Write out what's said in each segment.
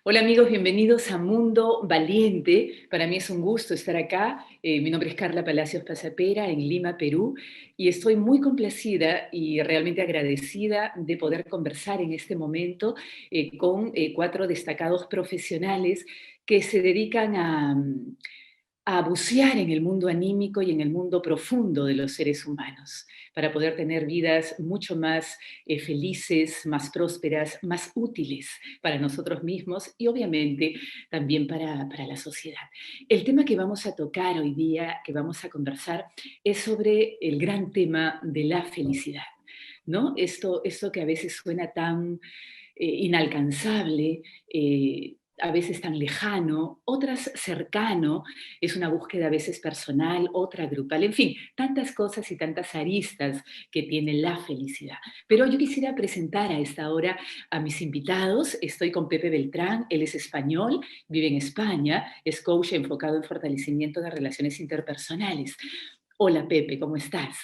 Hola amigos, bienvenidos a Mundo Valiente. Para mí es un gusto estar acá. Mi nombre es Carla Palacios Pasapera en Lima, Perú, y estoy muy complacida y realmente agradecida de poder conversar en este momento con cuatro destacados profesionales que se dedican a bucear en el mundo anímico y en el mundo profundo de los seres humanos, para poder tener vidas mucho más felices, más prósperas, más útiles para nosotros mismos y obviamente también para la sociedad. El tema que vamos a tocar hoy día, que vamos a conversar, es sobre el gran tema de la felicidad, ¿no? Esto que a veces suena tan inalcanzable, a veces tan lejano, otras cercano, es una búsqueda a veces personal, otra grupal, en fin, tantas cosas y tantas aristas que tiene la felicidad. Pero yo quisiera presentar a esta hora a mis invitados. Estoy con Pepe Beltrán, él es español, vive en España, es coach enfocado en fortalecimiento de relaciones interpersonales. Hola Pepe, ¿cómo estás?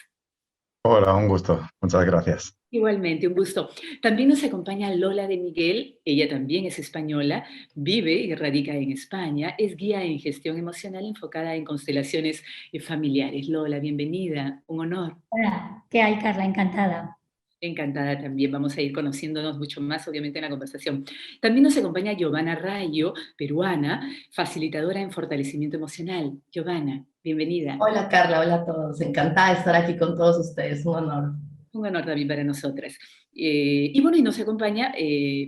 Hola, un gusto. Muchas gracias. Igualmente, un gusto. También nos acompaña Lola de Miguel, ella también es española, vive y radica en España, es guía en gestión emocional enfocada en constelaciones familiares. Lola, bienvenida, un honor. Hola, ¿qué hay, Carla? Encantada. Encantada también, vamos a ir conociéndonos mucho más, obviamente, en la conversación. También nos acompaña Giovanna Rayo, peruana, facilitadora en fortalecimiento emocional. Giovanna, bienvenida. Hola Carla, hola a todos. Encantada de estar aquí con todos ustedes, un honor. Un honor también para nosotras. Y bueno, y nos acompaña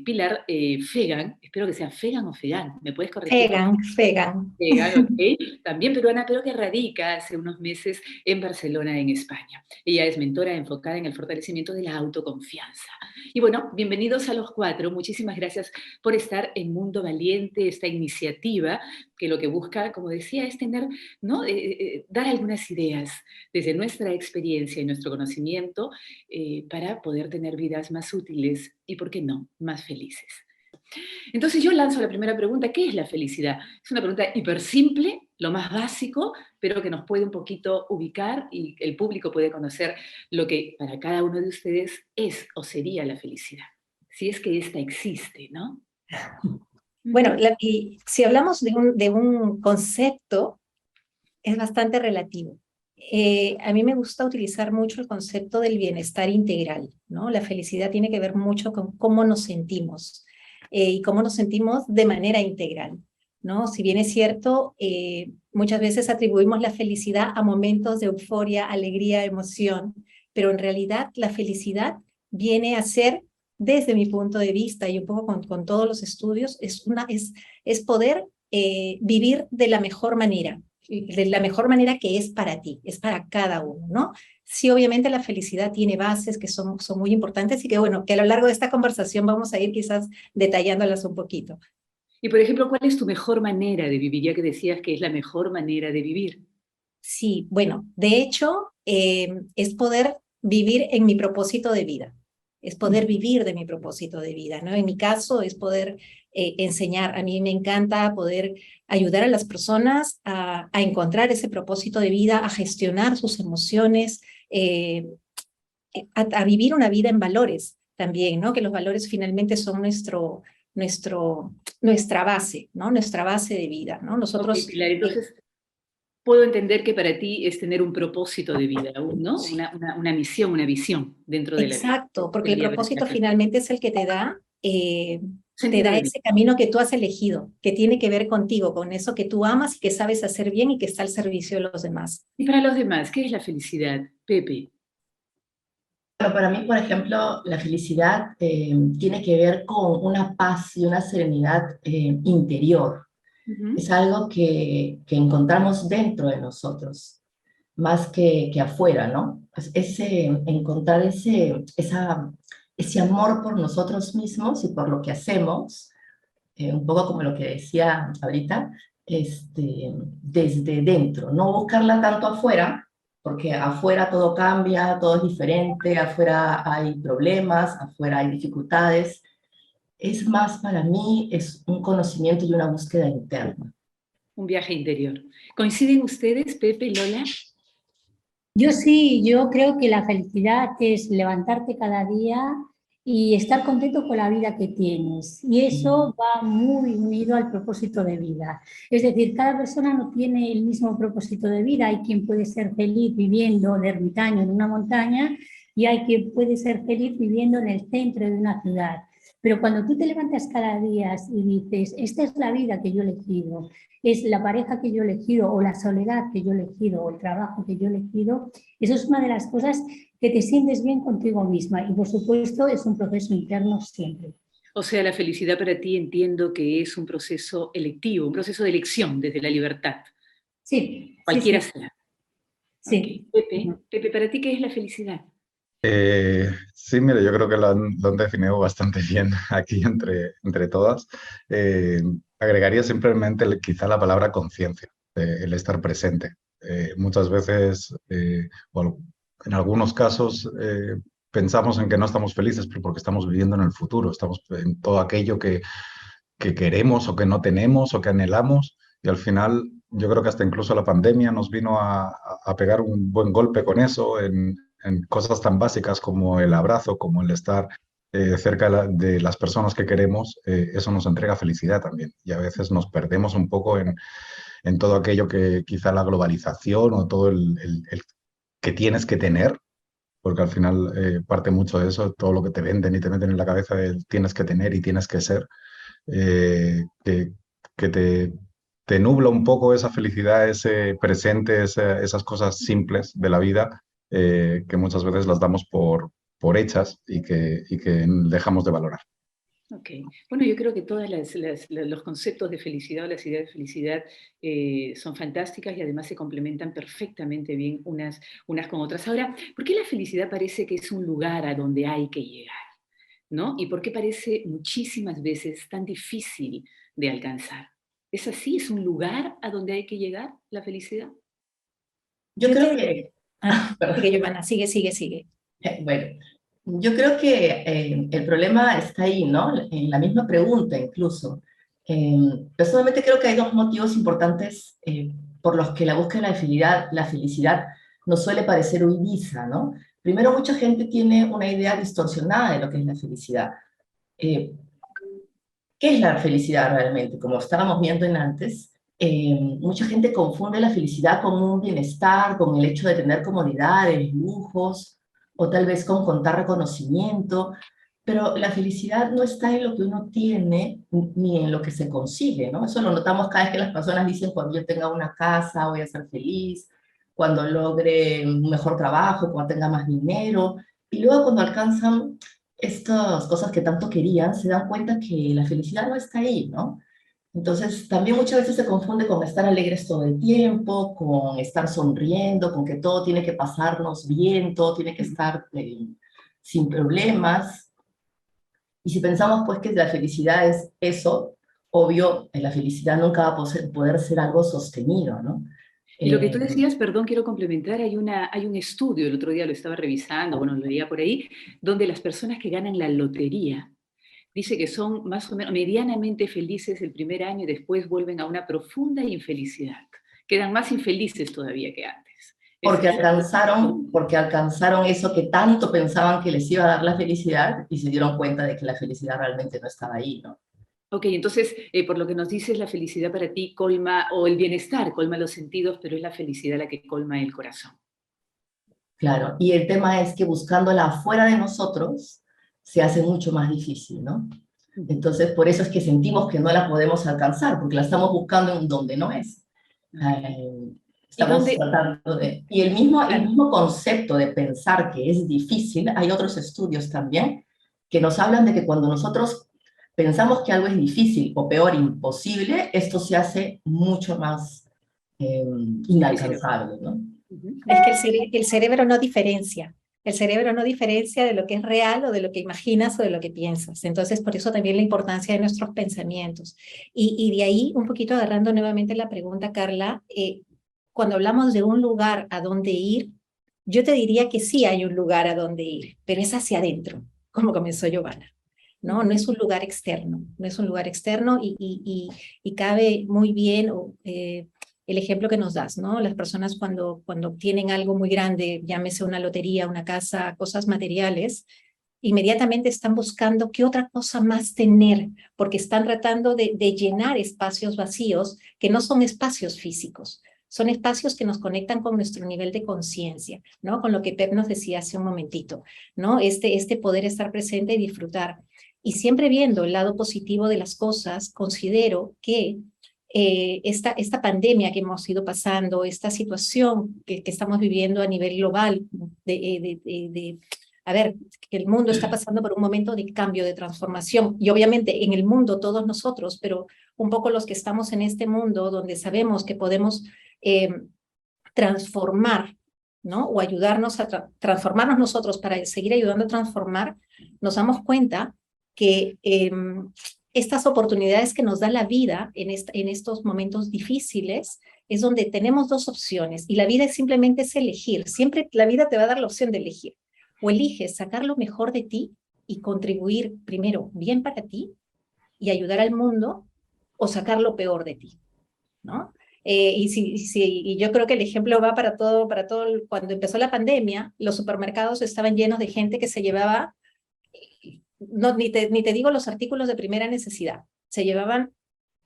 Pilar Fegan, espero que sea Fegan o Fegan, ¿me puedes corregir? Fegan, Fegan. Fegan, ok. También peruana, pero que radica hace unos meses en Barcelona, en España. Ella es mentora enfocada en el fortalecimiento de la autoconfianza. Y bueno, bienvenidos a los cuatro. Muchísimas gracias por estar en Mundo Valiente, esta iniciativa que lo que busca, como decía, es tener, ¿no? Dar algunas ideas desde nuestra experiencia y nuestro conocimiento para poder tener vidas más útiles y, ¿por qué no?, más felices. Entonces yo lanzo la primera pregunta, ¿qué es la felicidad? Es una pregunta hiper simple, lo más básico, pero que nos puede un poquito ubicar y el público puede conocer lo que para cada uno de ustedes es o sería la felicidad, si es que esta existe, ¿no? Bueno, y si hablamos de un concepto, es bastante relativo. A mí me gusta utilizar mucho el concepto del bienestar integral, ¿no? La felicidad tiene que ver mucho con cómo nos sentimos y cómo nos sentimos de manera integral, ¿no? Si bien es cierto, muchas veces atribuimos la felicidad a momentos de euforia, alegría, emoción, pero en realidad la felicidad viene a ser, desde mi punto de vista y un poco con todos los estudios, es poder vivir de la mejor manera que es para ti, es para cada uno, ¿no? Sí, obviamente la felicidad tiene bases que son muy importantes y que, bueno, que a lo largo de esta conversación vamos a ir quizás detallándolas un poquito. Y por ejemplo, ¿cuál es tu mejor manera de vivir? Ya que decías que es la mejor manera de vivir. Sí, bueno, de hecho, es poder vivir en mi propósito de vida, es poder vivir de mi propósito de vida, ¿no? En mi caso es poder enseñar, a mí me encanta poder ayudar a las personas a encontrar ese propósito de vida, a gestionar sus emociones, a vivir una vida en valores también, ¿no? Que los valores finalmente son nuestra base, ¿no? Nuestra base de vida, ¿no? Ok, Nosotros... Pilar, entonces puedo entender que para ti es tener un propósito de vida, ¿no? Una misión, una visión dentro de la vida. Exacto, porque el Sería propósito finalmente es el que te sentido da de vida. ese camino que tú has elegido, que tiene que ver contigo, con eso que tú amas y que sabes hacer bien y que está al servicio de los demás. Y para los demás, ¿qué es la felicidad, Pepe? Bueno, para mí, por ejemplo, la felicidad tiene que ver con una paz y una serenidad interior. Ujú. Es algo que encontramos dentro de nosotros, más que afuera, ¿no? Pues encontrar ese amor por nosotros mismos y por lo que hacemos, un poco como lo que decía ahorita, desde dentro, no buscarla tanto afuera, porque afuera todo cambia, todo es diferente, afuera hay problemas, afuera hay dificultades. Es más para mí, es un conocimiento y una búsqueda interna. Un viaje interior. ¿Coinciden ustedes, Pepe y Lola? Yo sí, yo creo que la felicidad es levantarte cada día y estar contento con la vida que tienes. Y eso va muy unido al propósito de vida. Es decir, cada persona no tiene el mismo propósito de vida. Hay quien puede ser feliz viviendo de ermitaño en una montaña y hay quien puede ser feliz viviendo en el centro de una ciudad. Pero cuando tú te levantas cada día y dices, esta es la vida que yo he elegido, es la pareja que yo he elegido, o la soledad que yo he elegido, o el trabajo que yo he elegido, eso es una de las cosas que te sientes bien contigo misma. Y por supuesto es un proceso interno siempre. O sea, la felicidad para ti entiendo que es un proceso electivo, un proceso de elección desde la libertad. Sí, Cualquiera sí, sí. sea. Sí. Okay. Pepe, ¿para ti qué es la felicidad? Sí, mire, yo creo que lo han definido bastante bien aquí entre todas. Agregaría simplemente quizá la palabra conciencia, el estar presente. Muchas veces, en algunos casos, pensamos en que no estamos felices pero porque estamos viviendo en el futuro, estamos en todo aquello que queremos o que no tenemos o que anhelamos, y al final yo creo que hasta incluso la pandemia nos vino a pegar un buen golpe con eso en cosas tan básicas como el abrazo, como el estar cerca de las personas que queremos. Eso nos entrega felicidad también, y a veces nos perdemos un poco en todo aquello que quizá la globalización o todo el que tienes que tener, porque al final parte mucho de eso, todo lo que te venden y te meten en la cabeza de tienes que tener y tienes que ser, eh, que, que te nubla un poco esa felicidad, ese presente, esas cosas simples de la vida, que muchas veces las damos por hechas y que dejamos de valorar. Ok. Bueno, yo creo que todos los conceptos de felicidad o las ideas de felicidad son fantásticas y además se complementan perfectamente bien unas con otras. Ahora, ¿por qué la felicidad parece que es un lugar a donde hay que llegar? ¿No? ¿Y por qué parece muchísimas veces tan difícil de alcanzar? ¿Es así? ¿Es un lugar a donde hay que llegar, la felicidad? Yo Yo creo te... que, Sigue, perdón. Giovanna, sigue. Bueno, yo creo que el problema está ahí, ¿no? En la misma pregunta incluso. Personalmente creo que hay dos motivos importantes por los que la búsqueda de la felicidad nos suele parecer huidiza, ¿no? Primero, mucha gente tiene una idea distorsionada de lo que es la felicidad. Eh, ¿Qué es la felicidad realmente? Como estábamos viendo en antes, mucha gente confunde la felicidad con un bienestar, con el hecho de tener comodidades, lujos, o tal vez con contar reconocimiento, pero la felicidad no está en lo que uno tiene ni en lo que se consigue, ¿no? Eso lo notamos cada vez que las personas dicen, cuando yo tenga una casa voy a ser feliz, cuando logre un mejor trabajo, cuando tenga más dinero, y luego cuando alcanzan estas cosas que tanto querían, se dan cuenta que la felicidad no está ahí, ¿no? Entonces, también muchas veces se confunde con estar alegres todo el tiempo, con estar sonriendo, con que todo tiene que pasarnos bien, todo tiene que estar sin problemas. Y si pensamos pues que la felicidad es eso, obvio, la felicidad nunca va a poder ser algo sostenido, ¿no? Y lo que tú Eh, decías, perdón, quiero complementar, hay un estudio, el otro día lo estaba revisando, bueno, lo leía por ahí, donde las personas que ganan la lotería, dice que son más o menos medianamente felices el primer año y después vuelven a una profunda infelicidad. Quedan más infelices todavía que antes. porque alcanzaron eso que tanto pensaban que les iba a dar la felicidad y se dieron cuenta de que la felicidad realmente no estaba ahí, ¿no? Ok, entonces, por lo que nos dices, la felicidad para ti colma, o el bienestar colma los sentidos, pero es la felicidad la que colma el corazón. Claro, y el tema es que buscándola afuera de nosotros se hace mucho más difícil, ¿no? Entonces, por eso es que sentimos que no la podemos alcanzar, porque la estamos buscando en donde no es. Okay. ¿Y Estamos dónde? tratando de... Y el Claro. mismo concepto de pensar que es difícil, hay otros estudios también que nos hablan de que cuando nosotros pensamos que algo es difícil o peor, imposible, esto se hace mucho más Difícil. inalcanzable, ¿no? Es que el cerebro no diferencia. El cerebro no diferencia de lo que es real o de lo que imaginas o de lo que piensas. Entonces, por eso también la importancia de nuestros pensamientos. Y de ahí, un poquito agarrando nuevamente la pregunta, Carla, cuando hablamos de un lugar a donde ir, yo te diría que sí hay un lugar a donde ir, pero es hacia adentro, como comenzó Giovanna. No, no es un lugar externo, no es un lugar externo y cabe muy bien el ejemplo que nos das, ¿no? Las personas cuando obtienen algo muy grande, llámese una lotería, una casa, cosas materiales, inmediatamente están buscando qué otra cosa más tener, porque están tratando de llenar espacios vacíos que no son espacios físicos, son espacios que nos conectan con nuestro nivel de conciencia, ¿no? Con lo que Pep nos decía hace un momentito, ¿no? Este poder estar presente y disfrutar. Y siempre viendo el lado positivo de las cosas, considero que esta pandemia que hemos ido pasando, esta situación que estamos viviendo a nivel global, a ver, que el mundo está pasando por un momento de cambio, de transformación, y obviamente en el mundo todos nosotros, pero un poco los que estamos en este mundo donde sabemos que podemos transformar, ¿no? O ayudarnos a transformarnos nosotros para seguir ayudando a transformar, nos damos cuenta que estas oportunidades que nos da la vida en estos momentos difíciles es donde tenemos dos opciones, y la vida simplemente es elegir. Siempre la vida te va a dar la opción de elegir. O eliges sacar lo mejor de ti y contribuir primero bien para ti y ayudar al mundo, o sacar lo peor de ti, ¿no? Y yo creo que el ejemplo va para todo. Cuando empezó la pandemia, los supermercados estaban llenos de gente que se llevaba, ni te digo los artículos de primera necesidad, se llevaban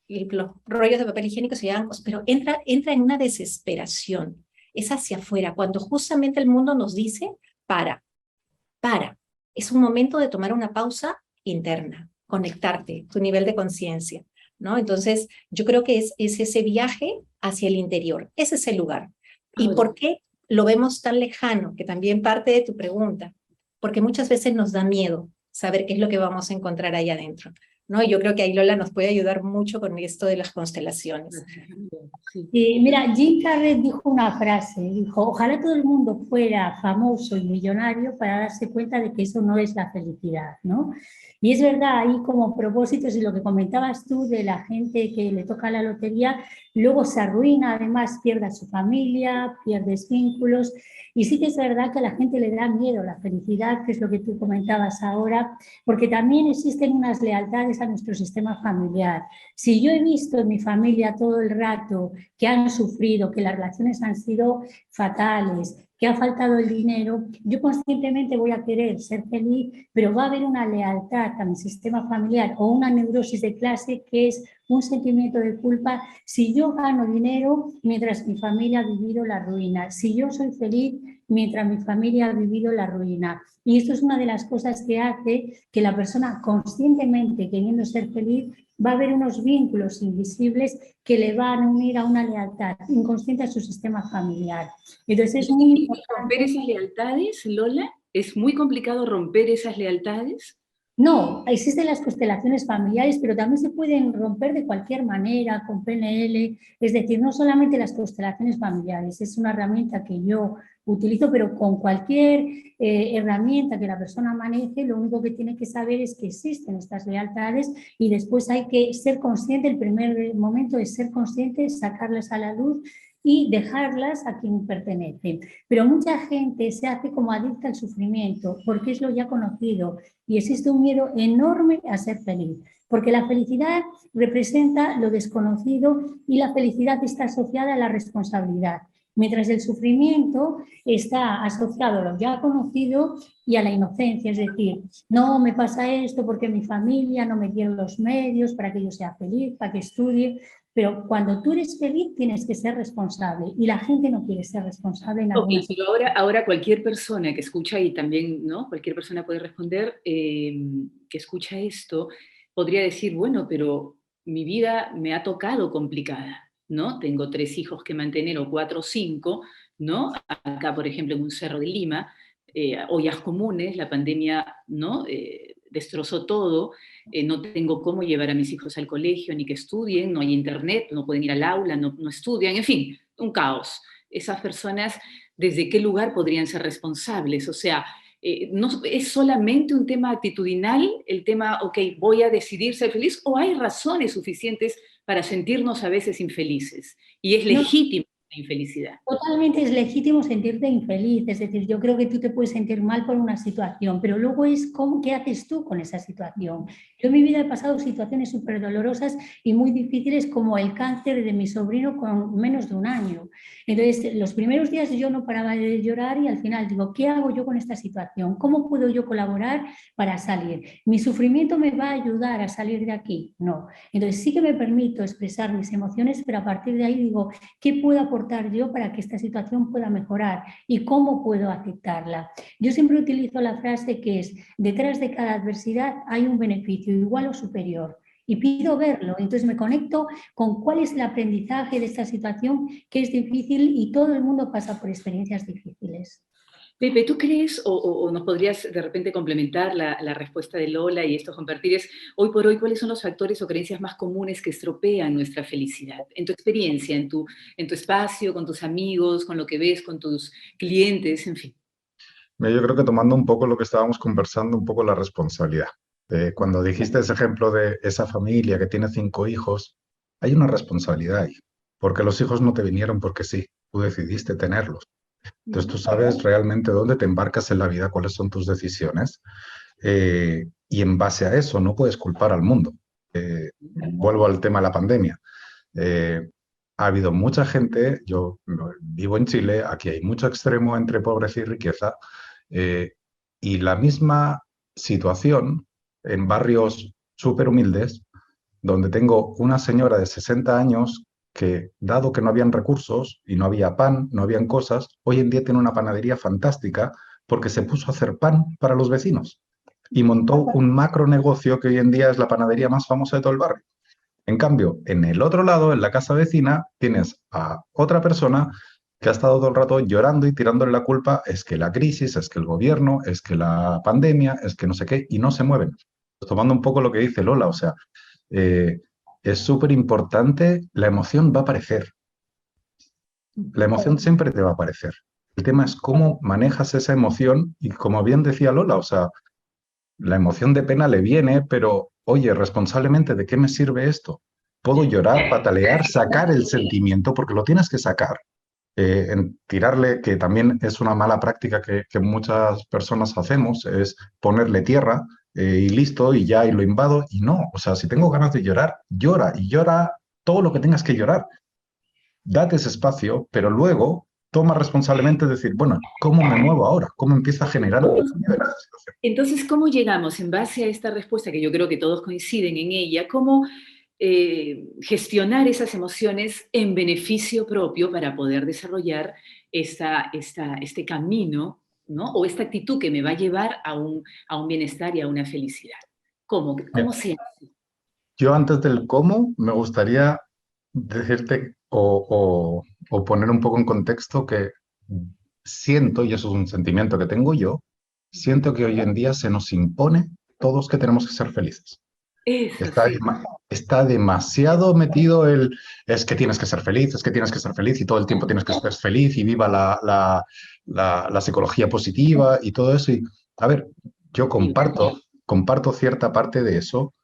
los rollos de papel higiénico, se llevaban cosas, pero entra en una desesperación, es hacia afuera, cuando justamente el mundo nos dice, para, es un momento de tomar una pausa interna, conectarte, tu nivel de conciencia, ¿no? Entonces, yo creo que es ese viaje hacia el interior, ese es el lugar. ¿Y por qué lo vemos tan lejano? Que también parte de tu pregunta, porque muchas veces nos da miedo saber qué es lo que vamos a encontrar ahí adentro, ¿no? Yo creo que ahí Lola nos puede ayudar mucho con esto de las constelaciones. Mira, Jim Carrey dijo una frase, dijo, ojalá todo el mundo fuera famoso y millonario para darse cuenta de que eso no es la felicidad, ¿no? Y es verdad, ahí como propósitos, y lo que comentabas tú de la gente que le toca la lotería, luego se arruina, además pierde a su familia, pierdes vínculos, y sí que es verdad que a la gente le da miedo la felicidad, que es lo que tú comentabas ahora, porque también existen unas lealtades a nuestro sistema familiar. Si yo he visto en mi familia todo el rato que han sufrido, que las relaciones han sido fatales, que ha faltado el dinero, yo conscientemente voy a querer ser feliz, pero va a haber una lealtad a mi sistema familiar o una neurosis de clase que es un sentimiento de culpa si yo gano dinero mientras mi familia ha vivido la ruina, si yo soy feliz mientras mi familia ha vivido la ruina. Y esto es una de las cosas que hace que la persona conscientemente queriendo ser feliz va a haber unos vínculos invisibles que le van a unir a una lealtad inconsciente a su sistema familiar. Entonces es muy importante. ¿Romper esas lealtades, Lola? ¿Es muy complicado romper esas lealtades? No, existen las constelaciones familiares, pero también se pueden romper de cualquier manera, con PNL, es decir, no solamente las constelaciones familiares, es una herramienta que yo utilizo, pero con cualquier herramienta que la persona maneje, lo único que tiene que saber es que existen estas lealtades y después hay que ser consciente, el primer momento es ser consciente, sacarlas a la luz y dejarlas a quien pertenecen. Pero mucha gente se hace como adicta al sufrimiento porque es lo ya conocido y existe un miedo enorme a ser feliz, porque la felicidad representa lo desconocido y la felicidad está asociada a la responsabilidad, mientras el sufrimiento está asociado a lo ya conocido y a la inocencia, es decir, no me pasa esto porque mi familia no me dio los medios para que yo sea feliz, para que estudie. Pero cuando tú eres feliz tienes que ser responsable y la gente no quiere ser responsable en algunas pero ahora cualquier persona que escucha, y también, ¿no? Cualquier persona puede responder, que escucha esto, podría decir, bueno, pero mi vida me ha tocado complicada, ¿no? Tengo 3 hijos que mantener, o 4 o 5, ¿no? Acá, por ejemplo, en un cerro de Lima, ollas comunes, la pandemia, ¿no? Destrozó todo, no tengo cómo llevar a mis hijos al colegio ni que estudien, no hay internet, no pueden ir al aula, no estudian, en fin, un caos. Esas personas, ¿desde qué lugar podrían ser responsables? O sea, no es solamente un tema actitudinal, el tema, ok, voy a decidir ser feliz, o hay razones suficientes para sentirnos a veces infelices, y es legítimo infelicidad. Totalmente es legítimo sentirte infeliz, es decir, yo creo que tú te puedes sentir mal por una situación, pero luego es qué haces tú con esa situación. Yo en mi vida he pasado situaciones súper dolorosas y muy difíciles como el cáncer de mi sobrino con menos de un año. Entonces, los primeros días yo no paraba de llorar y al final digo, ¿qué hago yo con esta situación? ¿Cómo puedo yo colaborar para salir? ¿Mi sufrimiento me va a ayudar a salir de aquí? No. Entonces sí que me permito expresar mis emociones, pero a partir de ahí digo, ¿qué puedo aportar yo para que esta situación pueda mejorar y cómo puedo aceptarla? Yo siempre utilizo la frase que es, detrás de cada adversidad hay un beneficio igual o superior y pido verlo. Entonces me conecto con cuál es el aprendizaje de esta situación que es difícil y todo el mundo pasa por experiencias difíciles. Pepe, ¿tú crees, o nos podrías de repente complementar la respuesta de Lola y estos compartires, hoy por hoy, cuáles son los factores o creencias más comunes que estropean nuestra felicidad? En tu experiencia, en tu espacio, con tus amigos, con lo que ves, con tus clientes, en fin. Mira, yo creo que tomando un poco lo que estábamos conversando, un poco la responsabilidad. Cuando dijiste ese ejemplo de esa familia que tiene 5 hijos, hay una responsabilidad ahí, porque los hijos no te vinieron porque sí, tú decidiste tenerlos. Entonces tú sabes realmente dónde te embarcas en la vida, cuáles son tus decisiones, y en base a eso no puedes culpar al mundo. Vuelvo al tema de la pandemia. Eh, ha habido mucha gente, yo vivo en Chile, aquí hay mucho extremo entre pobreza y riqueza, eh, y la misma situación en barrios súper humildes, donde tengo una señora de 60 años que, dado que no habían recursos y no había pan, no habían cosas, hoy en día tiene una panadería fantástica porque se puso a hacer pan para los vecinos y montó un macro negocio que hoy en día es la panadería más famosa de todo el barrio. En cambio, en el otro lado, en la casa vecina, tienes a otra persona que ha estado todo el rato llorando y tirándole la culpa, es que la crisis, es que el gobierno, es que la pandemia, es que no sé qué, y no se mueven. Pues tomando un poco lo que dice Lola, o sea, eh, es súper importante, la emoción va a aparecer, la emoción siempre te va a aparecer. El tema es cómo manejas esa emoción y como bien decía Lola, o sea, la emoción de pena le viene, pero oye, responsablemente, ¿de qué me sirve esto? Puedo llorar, patalear, sacar el sentimiento, porque lo tienes que sacar. En tirarle, que también es una mala práctica que muchas personas hacemos, es ponerle tierra y listo, y ya, y lo invado, y no. O sea, si tengo ganas de llorar, llora, y llora todo lo que tengas que llorar. Date ese espacio, pero luego toma responsablemente decir, bueno, ¿cómo me muevo ahora? ¿Cómo empiezo a generar un cambio en esa situación? Entonces, ¿cómo llegamos en base a esta respuesta, que yo creo que todos coinciden en ella, cómo gestionar esas emociones en beneficio propio para poder desarrollar este camino, ¿no? O esta actitud que me va a llevar a un bienestar y a una felicidad? ¿Cómo se hace? Yo antes del cómo me gustaría decirte o poner un poco en contexto que siento, y eso es un sentimiento que tengo yo, siento que hoy en día se nos impone todos que tenemos que ser felices. Eso Está, sí. está demasiado metido es que tienes que ser feliz, es que tienes que ser feliz y todo el tiempo tienes que ser feliz y viva la psicología positiva y todo eso. Y, a ver, yo comparto cierta parte de eso,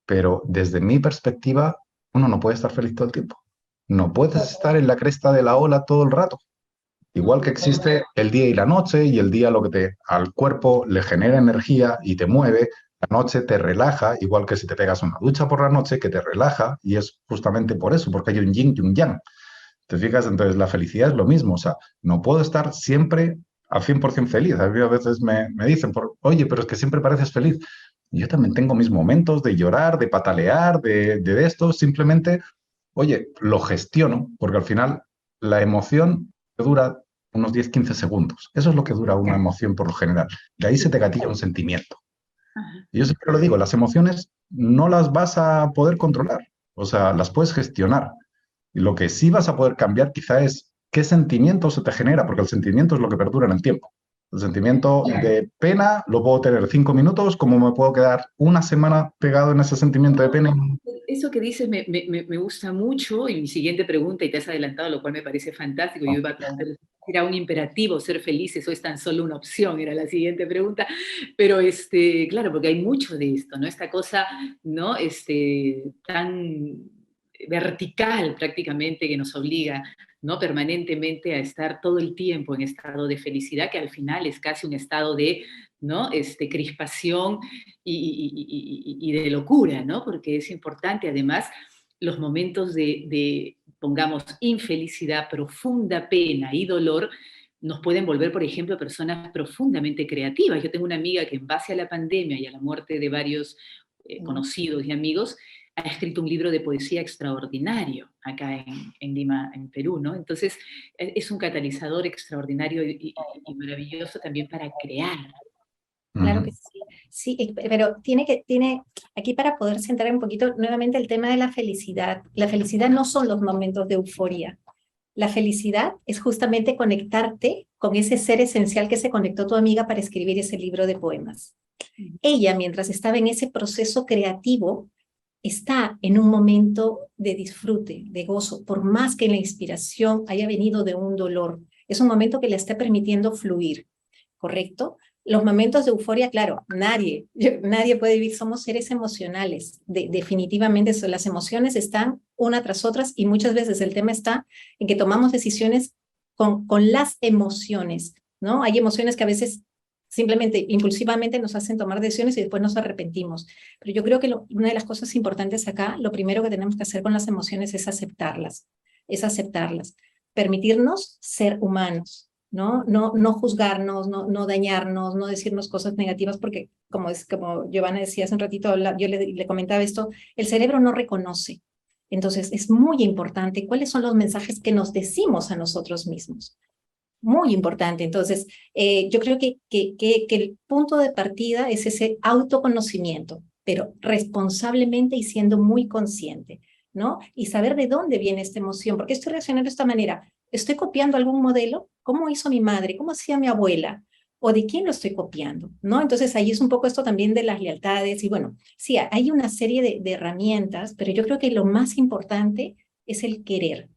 pero desde mi perspectiva, uno no puede estar feliz todo el tiempo. No puedes estar en la cresta de la ola todo el rato. Igual que existe el día y la noche, y el día lo que al cuerpo le genera energía y te mueve, la noche te relaja, igual que si te pegas una ducha por la noche, que te relaja, y es justamente por eso, porque hay un yin y un yang. ¿Te fijas? Entonces la felicidad es lo mismo, o sea, no puedo estar siempre al 100% feliz. A mí a veces me dicen, oye, pero es que siempre pareces feliz. Yo también tengo mis momentos de llorar, de patalear, de esto, simplemente, oye, lo gestiono, porque al final la emoción dura unos 10-15 segundos. Eso es lo que dura una emoción por lo general. De ahí se te gatilla un sentimiento. Ajá. Y yo siempre lo digo, las emociones no las vas a poder controlar, o sea, las puedes gestionar. Y lo que sí vas a poder cambiar quizá es qué sentimiento se te genera, porque el sentimiento es lo que perdura en el tiempo. El sentimiento de pena lo puedo tener 5 minutos, como me puedo quedar una semana pegado en ese sentimiento de pena. Eso que dices me gusta mucho, y mi siguiente pregunta, y te has adelantado, lo cual me parece fantástico, yo iba a preguntar, ¿era un imperativo ser felices o es tan solo una opción? Era la siguiente pregunta, pero claro, porque hay mucho de esto, ¿no? Esta cosa, ¿no? Tan vertical prácticamente que nos obliga ¿no? Permanentemente a estar todo el tiempo en estado de felicidad, que al final es casi un estado de, ¿no? Crispación y de locura, ¿no? Porque es importante, además, los momentos de, pongamos, infelicidad, profunda pena y dolor, nos pueden volver, por ejemplo, personas profundamente creativas. Yo tengo una amiga que en base a la pandemia y a la muerte de varios conocidos y amigos, ha escrito un libro de poesía extraordinario acá en Lima, en Perú, ¿no? Entonces, es un catalizador extraordinario y maravilloso también para crear. Claro que sí. Sí, pero aquí para poder centrar un poquito nuevamente el tema de la felicidad. La felicidad no son los momentos de euforia. La felicidad es justamente conectarte con ese ser esencial que se conectó tu amiga para escribir ese libro de poemas. Ella, mientras estaba en ese proceso creativo, está en un momento de disfrute, de gozo, por más que la inspiración haya venido de un dolor. Es un momento que le está permitiendo fluir, ¿correcto? Los momentos de euforia, claro, nadie puede vivir, somos seres emocionales, definitivamente las emociones están una tras otras y muchas veces el tema está en que tomamos decisiones con las emociones, ¿no? Hay emociones que a veces simplemente impulsivamente nos hacen tomar decisiones y después nos arrepentimos. Pero yo creo que una de las cosas importantes acá, lo primero que tenemos que hacer con las emociones es aceptarlas, permitirnos ser humanos, ¿no? No juzgarnos, no dañarnos, no decirnos cosas negativas, porque como Giovanna decía hace un ratito, yo le comentaba esto, el cerebro no reconoce. Entonces es muy importante cuáles son los mensajes que nos decimos a nosotros mismos. Muy importante. Entonces, yo creo que el punto de partida es ese autoconocimiento, pero responsablemente y siendo muy consciente, ¿no? Y saber de dónde viene esta emoción, porque estoy reaccionando de esta manera. ¿Estoy copiando algún modelo? ¿Cómo hizo mi madre? ¿Cómo hacía mi abuela? ¿O de quién lo estoy copiando? ¿No? Entonces, ahí es un poco esto también de las lealtades. Y bueno, sí, hay una serie de herramientas, pero yo creo que lo más importante es el querer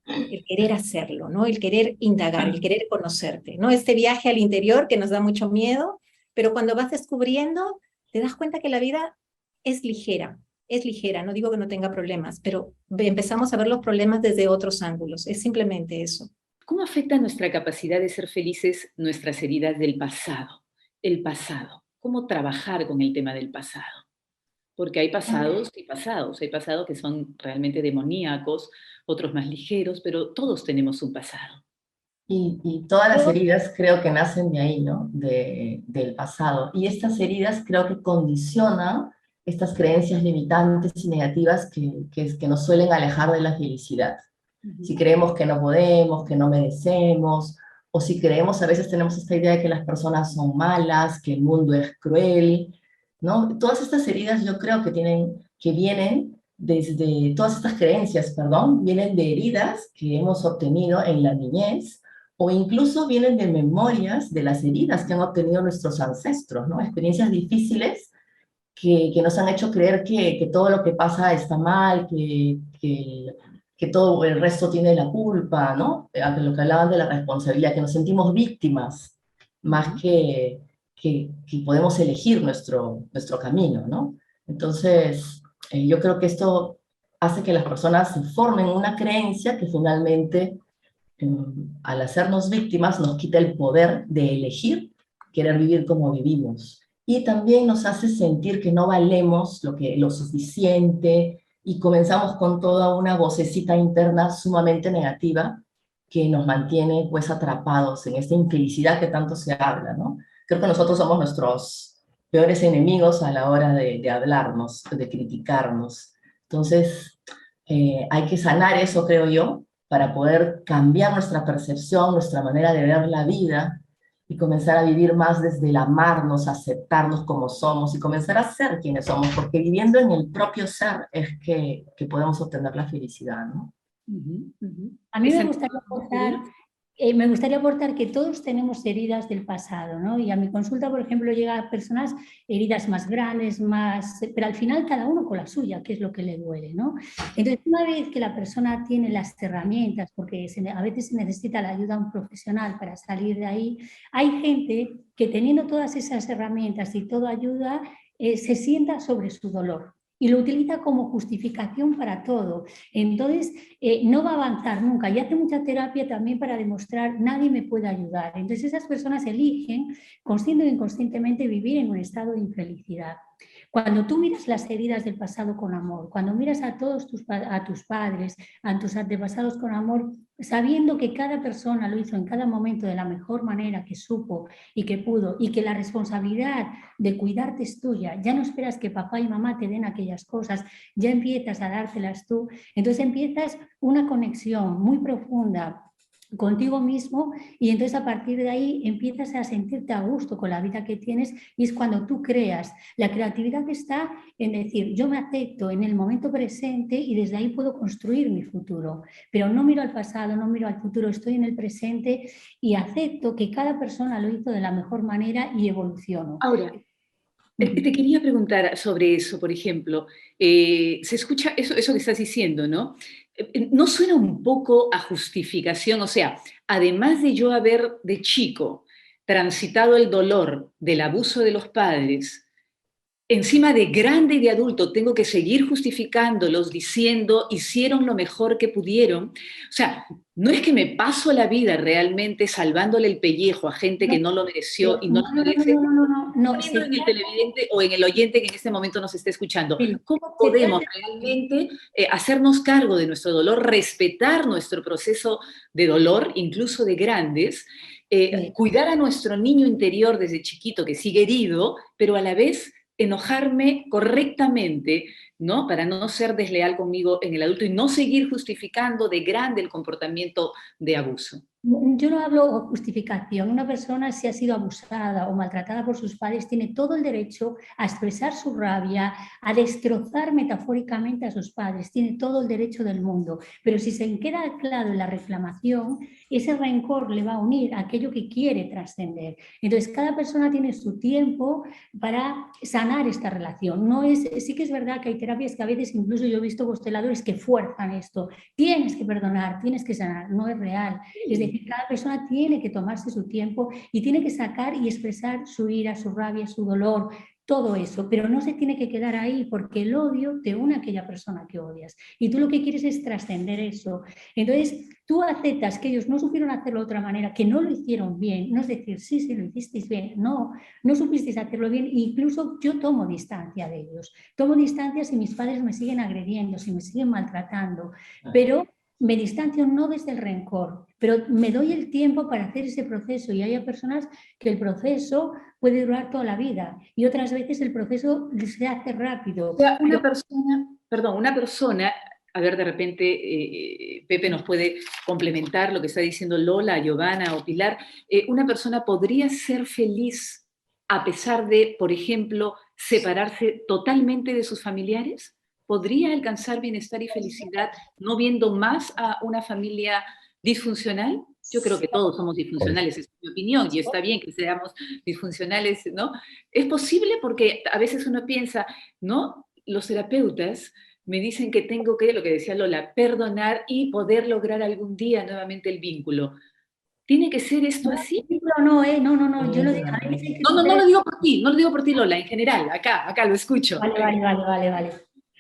hacerlo, ¿no? El querer indagar, el querer conocerte, ¿no? Este viaje al interior que nos da mucho miedo, pero cuando vas descubriendo, te das cuenta que la vida es ligera, no digo que no tenga problemas, pero empezamos a ver los problemas desde otros ángulos, es simplemente eso. ¿Cómo afecta nuestra capacidad de ser felices nuestras heridas del pasado? El pasado. ¿Cómo trabajar con el tema del pasado? Porque hay pasados y pasados. Hay pasados que son realmente demoníacos, otros más ligeros, pero todos tenemos un pasado. Y todas las heridas creo que nacen de ahí, ¿no? Del pasado. Y estas heridas creo que condicionan estas creencias limitantes y negativas que nos suelen alejar de la felicidad. Si creemos que no podemos, que no merecemos, o si creemos, a veces tenemos esta idea de que las personas son malas, que el mundo es cruel, ¿no? Todas estas heridas yo creo que vienen desde, todas estas creencias, perdón, vienen de heridas que hemos obtenido en la niñez, o incluso vienen de memorias de las heridas que han obtenido nuestros ancestros, ¿no? Experiencias difíciles que nos han hecho creer que todo lo que pasa está mal, que todo el resto tiene la culpa, ¿no? A lo que hablaban de la responsabilidad, que nos sentimos víctimas, más que podemos elegir nuestro camino, ¿no? Entonces, yo creo que esto hace que las personas se formen una creencia que finalmente, al hacernos víctimas, nos quita el poder de elegir querer vivir como vivimos. Y también nos hace sentir que no valemos lo suficiente, y comenzamos con toda una vocecita interna sumamente negativa que nos mantiene pues atrapados en esta infelicidad que tanto se habla, ¿no? Creo que nosotros somos nuestros peores enemigos a la hora de hablarnos, de criticarnos. Entonces, hay que sanar eso, creo yo, para poder cambiar nuestra percepción, nuestra manera de ver la vida, y comenzar a vivir más desde el amarnos, aceptarnos como somos y comenzar a ser quienes somos, porque viviendo en el propio ser es que podemos obtener la felicidad, ¿no? A mí me gustaría aportar que todos tenemos heridas del pasado, ¿no? Y a mi consulta, por ejemplo, llegan personas heridas más grandes, pero al final cada uno con la suya, que es lo que le duele, ¿no? Entonces, una vez que la persona tiene las herramientas, porque a veces se necesita la ayuda de un profesional para salir de ahí, hay gente que teniendo todas esas herramientas y toda ayuda, se sienta sobre su dolor. y lo utiliza como justificación para todo. Entonces, no va a avanzar nunca. Y hace mucha terapia también para demostrar nadie me puede ayudar. Entonces, esas personas eligen, consciente o inconscientemente, vivir en un estado de infelicidad. Cuando tú miras las heridas del pasado con amor, cuando miras a todos tus padres, a tus antepasados con amor, sabiendo que cada persona lo hizo en cada momento de la mejor manera que supo y que pudo, y que la responsabilidad de cuidarte es tuya, ya no esperas que papá y mamá te den aquellas cosas, ya empiezas a dártelas tú, entonces empiezas una conexión muy profunda contigo mismo y entonces a partir de ahí empiezas a sentirte a gusto con la vida que tienes y es cuando tú creas. La creatividad está en decir, yo me acepto en el momento presente y desde ahí puedo construir mi futuro, pero no miro al pasado, no miro al futuro, estoy en el presente y acepto que cada persona lo hizo de la mejor manera y evoluciono. Ahora, te quería preguntar sobre eso, por ejemplo. Se escucha eso que estás diciendo, ¿no? ¿No suena un poco a justificación? O sea, además de yo haber de chico transitado el dolor del abuso de los padres, encima de grande y de adulto tengo que seguir justificándolos diciendo hicieron lo mejor que pudieron. O sea, no es que me paso la vida realmente salvándole el pellejo a gente que no lo mereció y no lo merece. Poniendo en el televidente o en el oyente que en este momento nos esté escuchando. ¿Cómo podemos realmente hacernos cargo de nuestro dolor, respetar nuestro proceso de dolor, incluso de grandes, cuidar a nuestro niño interior desde chiquito que sigue herido, pero a la vez enojarme correctamente, ¿no? Para no ser desleal conmigo en el adulto y no seguir justificando de grande el comportamiento de abuso? Yo no hablo de justificación. Una persona, si ha sido abusada o maltratada por sus padres, tiene todo el derecho a expresar su rabia, a destrozar metafóricamente a sus padres. Tiene todo el derecho del mundo. Pero si se queda anclado en la reclamación, ese rencor le va a unir a aquello que quiere trascender. Entonces, cada persona tiene su tiempo para sanar esta relación. No es, sí que es verdad que hay terapias que a veces, incluso yo he visto consteladores que fuerzan esto. Tienes que perdonar, tienes que sanar. No es real. Es decir, cada persona tiene que tomarse su tiempo y tiene que sacar y expresar su ira, su rabia, su dolor, todo eso, pero no se tiene que quedar ahí porque el odio te une a aquella persona que odias y tú lo que quieres es trascender eso. Entonces, tú aceptas que ellos no supieron hacerlo de otra manera, que no lo hicieron bien, no es decir, sí, sí, lo hicisteis bien, no supisteis hacerlo bien, incluso yo tomo distancia de ellos, tomo distancia si mis padres me siguen agrediendo, si me siguen maltratando, pero me distancio no desde el rencor, pero me doy el tiempo para hacer ese proceso y hay personas que el proceso puede durar toda la vida y otras veces el proceso se hace rápido. O sea, una persona, a ver, de repente Pepe nos puede complementar lo que está diciendo Lola, Giovanna o Pilar, una persona podría ser feliz a pesar de, por ejemplo, separarse totalmente de sus familiares. ¿Podría alcanzar bienestar y felicidad no viendo más a una familia disfuncional? Yo creo que todos somos disfuncionales, es mi opinión, y está bien que seamos disfuncionales, ¿no? Es posible porque a veces uno piensa, ¿no? Los terapeutas me dicen que tengo que, lo que decía Lola, perdonar y poder lograr algún día nuevamente el vínculo. ¿Tiene que ser esto así? No, yo lo digo. No lo digo por ti, no lo digo por ti, Lola, en general, acá lo escucho. Vale.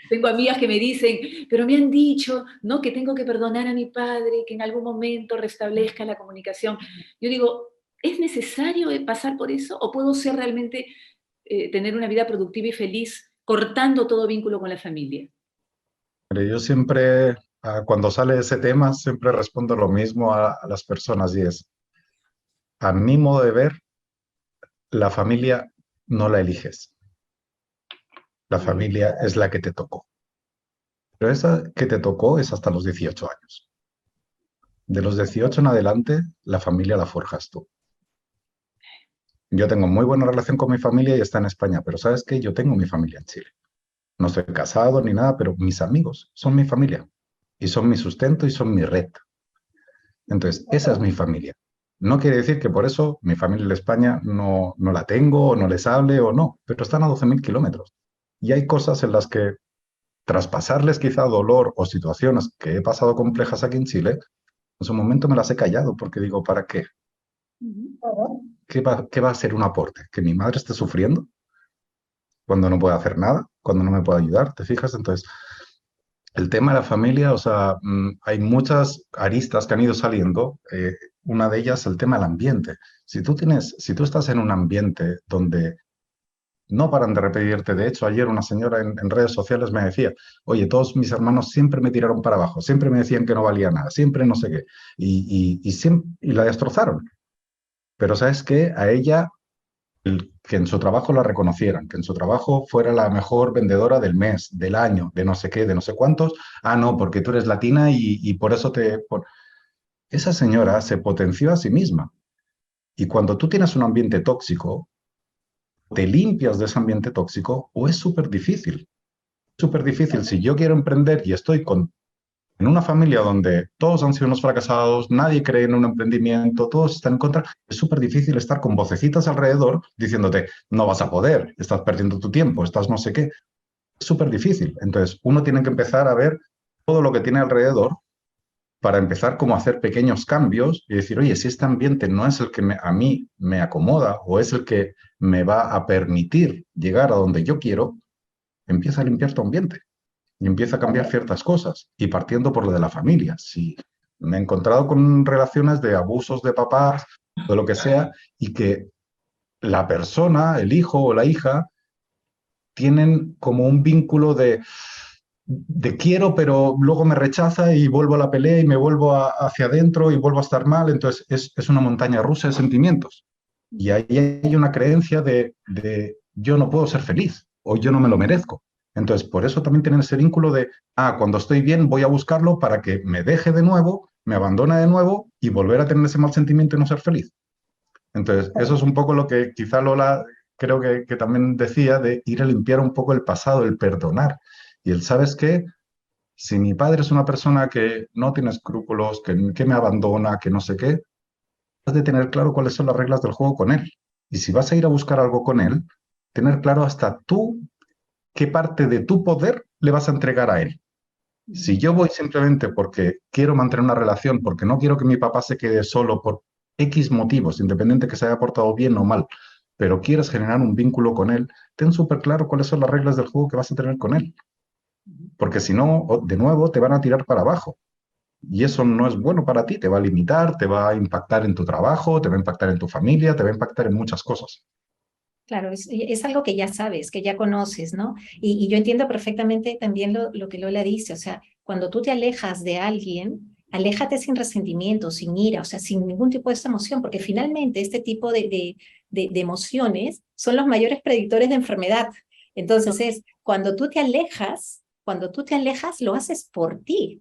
Tengo amigas que me dicen, pero me han dicho, ¿no? Que tengo que perdonar a mi padre, que en algún momento restablezca la comunicación. Yo digo, ¿es necesario pasar por eso? ¿O puedo ser realmente, tener una vida productiva y feliz cortando todo vínculo con la familia? Pero yo siempre, cuando sale ese tema, siempre respondo lo mismo a las personas y es, a mi modo de ver, la familia no la eliges. La familia es la que te tocó. Pero esa que te tocó es hasta los 18 años. De los 18 en adelante, la familia la forjas tú. Yo tengo muy buena relación con mi familia y está en España, pero ¿sabes qué? Yo tengo mi familia en Chile. No estoy casado ni nada, pero mis amigos son mi familia. Y son mi sustento y son mi red. Entonces, esa es mi familia. No quiere decir que por eso mi familia en España no la tengo, o no les hable o no, pero están a 12.000 kilómetros. Y hay cosas en las que traspasarles quizá dolor o situaciones que he pasado complejas aquí en Chile, en su momento me las he callado porque digo, ¿para qué? ¿Qué va a ser un aporte? ¿Que mi madre esté sufriendo? cuando no puede hacer nada, cuando no me puede ayudar, ¿te fijas? Entonces, el tema de la familia, o sea, hay muchas aristas que han ido saliendo. Una de ellas, el tema del ambiente. Si tú estás en un ambiente donde no paran de repetirte, de hecho, ayer una señora en redes sociales me decía, oye, todos mis hermanos siempre me tiraron para abajo, siempre me decían que no valía nada, siempre no sé qué, y la destrozaron. Pero ¿sabes qué? A ella que en su trabajo la reconocieran, que en su trabajo fuera la mejor vendedora del mes, del año, de no sé qué, de no sé cuántos. Ah, no, porque tú eres latina y por eso Esa señora se potenció a sí misma. Y cuando tú tienes un ambiente tóxico, te limpias de ese ambiente tóxico o es súper difícil. Súper difícil. Si yo quiero emprender y en una familia donde todos han sido unos fracasados, nadie cree en un emprendimiento, todos están en contra, es súper difícil estar con vocecitas alrededor diciéndote, no vas a poder, estás perdiendo tu tiempo, estás no sé qué. Es súper difícil. Entonces, uno tiene que empezar a ver todo lo que tiene alrededor para empezar como a hacer pequeños cambios y decir, oye, si este ambiente no es el que a mí me acomoda o es el que me va a permitir llegar a donde yo quiero, empieza a limpiar tu ambiente y empieza a cambiar ciertas cosas. Y partiendo por lo de la familia, si me he encontrado con relaciones de abusos de papás, de lo que sea, y que la persona, el hijo o la hija, tienen como un vínculo de quiero, pero luego me rechaza y vuelvo a la pelea y me vuelvo hacia adentro y vuelvo a estar mal. Entonces es una montaña rusa de sentimientos. Y ahí hay una creencia de yo no puedo ser feliz o yo no me lo merezco. Entonces, por eso también tienen ese vínculo de, cuando estoy bien voy a buscarlo para que me deje de nuevo, me abandone de nuevo y volver a tener ese mal sentimiento y no ser feliz. Entonces, eso es un poco lo que quizá Lola creo que también decía de ir a limpiar un poco el pasado, el perdonar. Y el, ¿sabes qué? Si mi padre es una persona que no tiene escrúpulos, que me abandona, que no sé qué, has de tener claro cuáles son las reglas del juego con él. Y si vas a ir a buscar algo con él, tener claro hasta tú qué parte de tu poder le vas a entregar a él. Si yo voy simplemente porque quiero mantener una relación, porque no quiero que mi papá se quede solo por X motivos, independiente que se haya portado bien o mal, pero quieres generar un vínculo con él, ten súper claro cuáles son las reglas del juego que vas a tener con él. Porque si no, de nuevo, te van a tirar para abajo. Y eso no es bueno para ti, te va a limitar, te va a impactar en tu trabajo, te va a impactar en tu familia, te va a impactar en muchas cosas. Claro, es algo que ya sabes, que ya conoces, ¿no? Y yo entiendo perfectamente también lo que Lola dice, o sea, cuando tú te alejas de alguien, aléjate sin resentimiento, sin ira, o sea, sin ningún tipo de esta emoción, porque finalmente este tipo de emociones son los mayores predictores de enfermedad. Entonces cuando tú te alejas, lo haces por ti,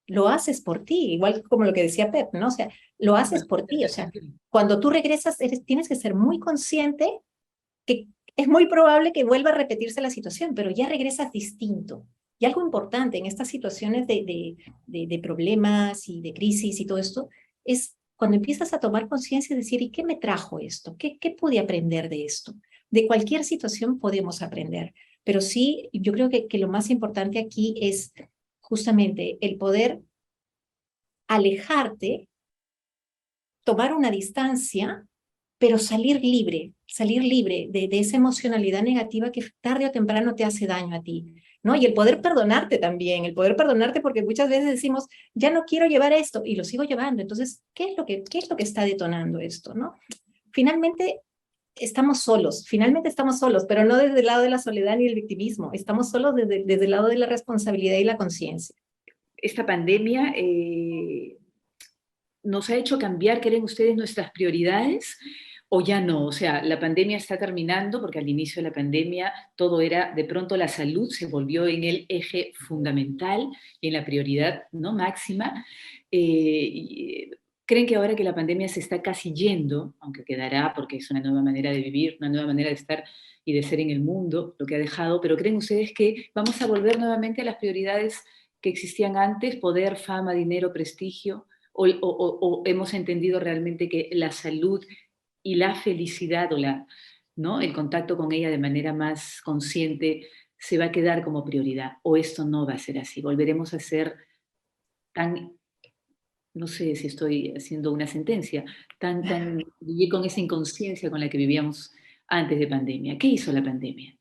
igual como lo que decía Pep, ¿no? O sea, lo haces por ti, o sea, cuando tú regresas, tienes que ser muy consciente que es muy probable que vuelva a repetirse la situación, pero ya regresas distinto. Y algo importante en estas situaciones de problemas y de crisis y todo esto, es cuando empiezas a tomar conciencia y decir, ¿y qué me trajo esto? ¿Qué pude aprender de esto? De cualquier situación podemos aprender, pero sí, yo creo que lo más importante aquí es justamente el poder alejarte, tomar una distancia, pero salir libre de esa emocionalidad negativa que tarde o temprano te hace daño a ti, ¿no? Y el poder perdonarte también, el poder perdonarte porque muchas veces decimos, ya no quiero llevar esto y lo sigo llevando. Entonces, qué es lo que está detonando esto, ¿no? Finalmente finalmente estamos solos, pero no desde el lado de la soledad ni del victimismo, estamos solos desde el lado de la responsabilidad y la conciencia. Esta pandemia nos ha hecho cambiar, ¿creen ustedes, nuestras prioridades? ¿O ya no? O sea, la pandemia está terminando porque al inicio de la pandemia todo era, de pronto la salud se volvió en el eje fundamental y en la prioridad, ¿no?, máxima. ¿Creen que ahora que la pandemia se está casi yendo, aunque quedará porque es una nueva manera de vivir, una nueva manera de estar y de ser en el mundo, lo que ha dejado, pero creen ustedes que vamos a volver nuevamente a las prioridades que existían antes, poder, fama, dinero, prestigio? ¿O hemos entendido realmente que la salud y la felicidad ¿no?, el contacto con ella de manera más consciente se va a quedar como prioridad? ¿O esto no va a ser así? ¿Volveremos a ser tan, no sé si estoy haciendo una sentencia, vivir con esa inconsciencia con la que vivíamos antes de pandemia? ¿Qué hizo la pandemia?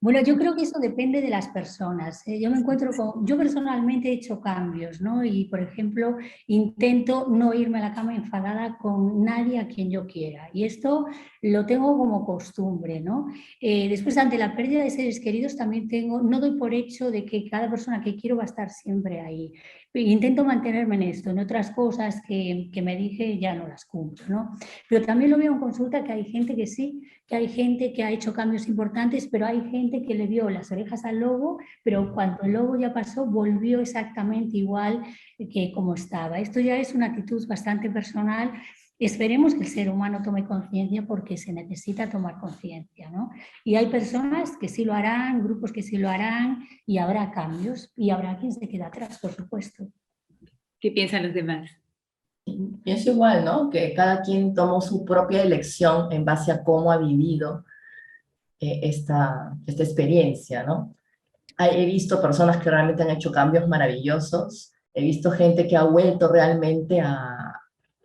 Bueno, yo creo que eso depende de las personas. Yo personalmente he hecho cambios, ¿no? Y, por ejemplo, intento no irme a la cama enfadada con nadie a quien yo quiera. Y esto lo tengo como costumbre, ¿no? Después, ante la pérdida de seres queridos, también no doy por hecho de que cada persona que quiero va a estar siempre ahí. Intento mantenerme en esto. En otras cosas que me dije ya no las cumplo, ¿no? Pero también lo veo en consulta que hay gente que sí, que hay gente que ha hecho cambios importantes, pero hay gente que le vio las orejas al lobo, pero cuando el lobo ya pasó, volvió exactamente igual que como estaba. Esto ya es una actitud bastante personal. Esperemos que el ser humano tome conciencia porque se necesita tomar conciencia, ¿no? Y hay personas que sí lo harán, grupos que sí lo harán, y habrá cambios, y habrá quien se queda atrás, por supuesto. ¿Qué piensan los demás? Pienso igual, ¿no? Que cada quien tomó su propia elección en base a cómo ha vivido esta experiencia, ¿no? He visto personas que realmente han hecho cambios maravillosos, he visto gente que ha vuelto realmente a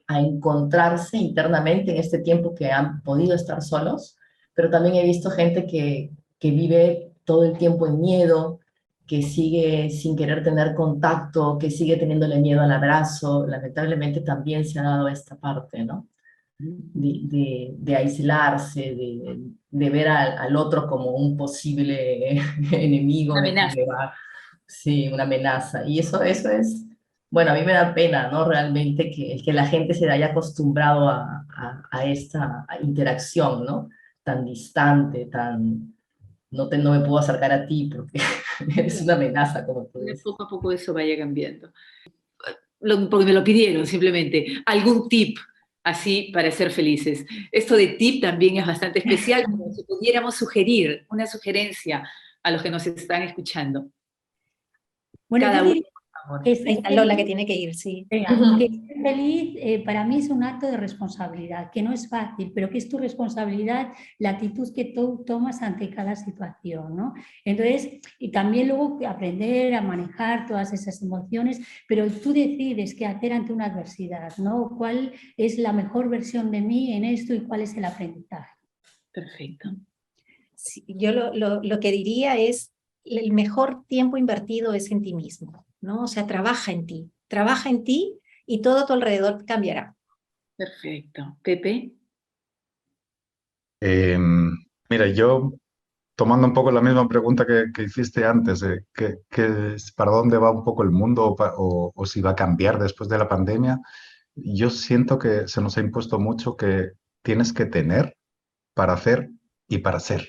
encontrarse internamente en este tiempo que han podido estar solos, pero también he visto gente que vive todo el tiempo en miedo, que sigue sin querer tener contacto, que sigue teniéndole miedo al abrazo. Lamentablemente también se ha dado esta parte, ¿no? De aislarse, de ver al otro como un posible enemigo. Una amenaza. Sí, una amenaza. Y eso es, bueno, a mí me da pena, ¿no? Realmente que la gente se haya acostumbrado a esta interacción, ¿no? Tan distante, no me puedo acercar a ti porque eres una amenaza, como tú dices. Poco a poco eso vaya cambiando. Porque me lo pidieron simplemente. ¿Algún tip así para ser felices? Esto de tip también es bastante especial, como si pudiéramos sugerir una sugerencia a los que nos están escuchando. Bueno, Cada yo uno, diría por favor. que Ahí ser está Lola que feliz, tiene que ir, sí. que ser feliz para mí es un acto de responsabilidad, que no es fácil, pero que es tu responsabilidad la actitud que tú tomas ante cada situación, ¿no? Entonces, y también luego aprender a manejar todas esas emociones, pero tú decides qué hacer ante una adversidad, ¿no? ¿Cuál es la mejor versión de mí en esto y cuál es el aprendizaje? Perfecto. Sí, yo lo que diría es, el mejor tiempo invertido es en ti mismo, ¿no? O sea, trabaja en ti y todo a tu alrededor cambiará. Perfecto. Pepe. Mira, yo tomando un poco la misma pregunta que hiciste antes, ¿para dónde va un poco el mundo o si va a cambiar después de la pandemia? Yo siento que se nos ha impuesto mucho que tienes que tener para hacer y para ser.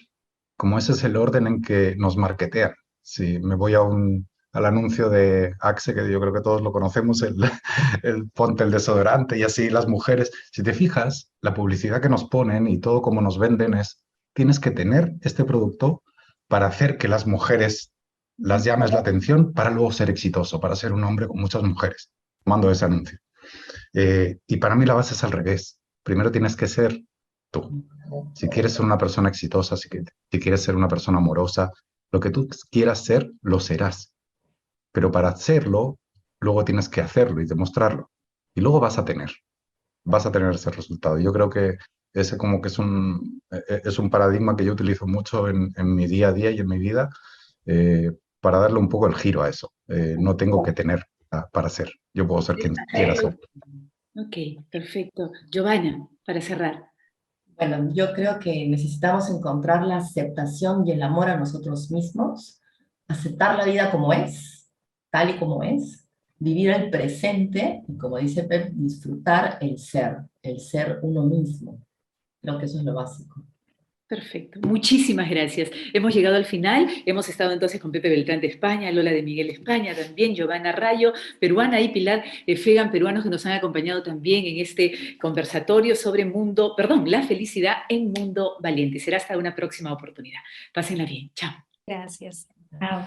Como ese es el orden en que nos marketean. Si me voy al anuncio de Axe, que yo creo que todos lo conocemos, el ponte el desodorante y así las mujeres, si te fijas, la publicidad que nos ponen y todo como nos venden es, tienes que tener este producto para hacer que las mujeres las llames la atención para luego ser exitoso, para ser un hombre con muchas mujeres, tomando ese anuncio. Y para mí la base es al revés. Primero tienes que ser tú. Si quieres ser una persona exitosa, si quieres ser una persona amorosa, lo que tú quieras ser, lo serás. Pero para hacerlo, luego tienes que hacerlo y demostrarlo. Y luego vas a tener ese resultado. Yo creo que ese como que es un paradigma que yo utilizo mucho en mi día a día y en mi vida para darle un poco el giro a eso. No tengo que tener para ser. Yo puedo ser quien quiera ser. Ok, perfecto. Giovanna, para cerrar. Bueno, yo creo que necesitamos encontrar la aceptación y el amor a nosotros mismos, aceptar la vida como es, tal y como es, vivir el presente y, como dice Pep, disfrutar el ser uno mismo. Creo que eso es lo básico. Perfecto, muchísimas gracias. Hemos llegado al final, hemos estado entonces con Pepe Beltrán de España, Lola de Miguel España también, Giovanna Rayo, peruana, y Pilar Fegan, peruanos que nos han acompañado también en este conversatorio sobre la felicidad en Mundo Valiente. Será hasta una próxima oportunidad. Pásenla bien, chao. Gracias. Chao.